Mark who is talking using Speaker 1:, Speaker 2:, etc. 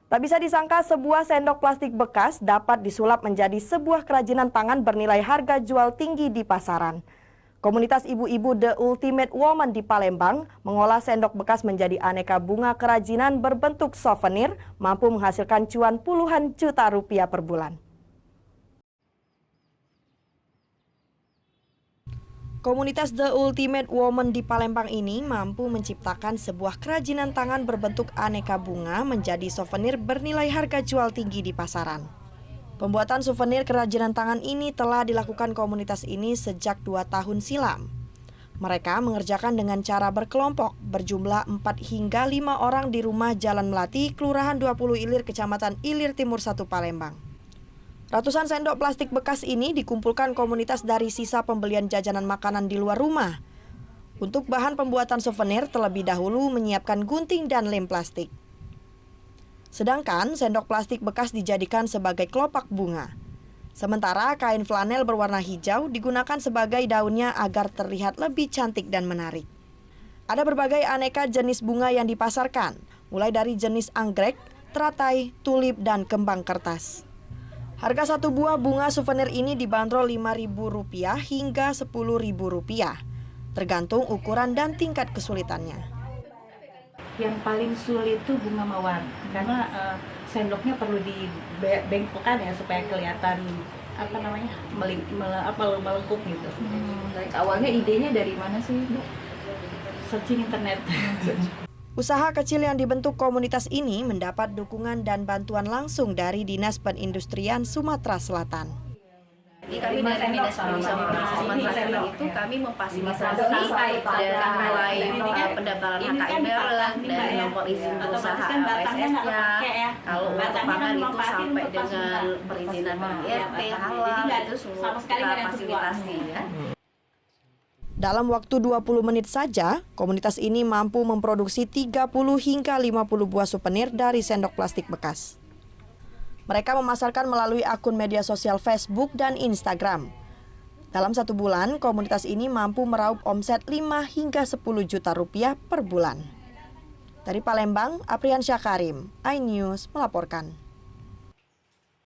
Speaker 1: Tak bisa disangka sebuah sendok plastik bekas dapat disulap menjadi sebuah kerajinan tangan bernilai harga jual tinggi di pasaran. Komunitas ibu-ibu The Ultimate Woman di Palembang mengolah sendok bekas menjadi aneka bunga kerajinan berbentuk souvenir, mampu menghasilkan cuan puluhan juta rupiah per bulan. Komunitas The Ultimate Woman di Palembang ini mampu menciptakan sebuah kerajinan tangan berbentuk aneka bunga menjadi souvenir bernilai harga jual tinggi di pasaran. Pembuatan souvenir kerajinan tangan ini telah dilakukan komunitas ini sejak 2 tahun silam. Mereka mengerjakan dengan cara berkelompok berjumlah 4 hingga 5 orang di rumah Jalan Melati, Kelurahan 20 Ilir, Kecamatan Ilir Timur 1 Palembang. Ratusan sendok plastik bekas ini dikumpulkan komunitas dari sisa pembelian jajanan makanan di luar rumah. Untuk bahan pembuatan souvenir terlebih dahulu menyiapkan gunting dan lem plastik. Sedangkan sendok plastik bekas dijadikan sebagai kelopak bunga. Sementara kain flanel berwarna hijau digunakan sebagai daunnya agar terlihat lebih cantik dan menarik. Ada berbagai aneka jenis bunga yang dipasarkan, mulai dari jenis anggrek, teratai, tulip, dan kembang kertas. Harga satu buah bunga souvenir ini dibanderol Rp5.000 hingga Rp10.000, tergantung ukuran dan tingkat kesulitannya.
Speaker 2: Yang paling sulit itu bunga mawar, karena sendoknya perlu dibengkokkan ya supaya kelihatan melengkung gitu.
Speaker 3: Awalnya idenya dari mana sih, Bu?
Speaker 2: Searching internet.
Speaker 1: Usaha kecil yang dibentuk komunitas ini mendapat dukungan dan bantuan langsung dari Dinas Perindustrian Sumatera Selatan.
Speaker 3: Jadi kami dari Dinas Perindustrian Sumatera Selatan itu kami memfasilitasi dari mulai pendaftaran HKIBR, dari nomor izin usaha PSS-nya, kalau untuk pangan itu sampai dengan perizinan IRT, halal, itu semua kita fasilitasi ya.
Speaker 1: Dalam waktu 20 menit saja, komunitas ini mampu memproduksi 30 hingga 50 buah souvenir dari sendok plastik bekas. Mereka memasarkan melalui akun media sosial Facebook dan Instagram. Dalam 1 bulan, komunitas ini mampu meraup omset 5 hingga 10 juta rupiah per bulan. Dari Palembang, Apriansyah Karim, iNews melaporkan.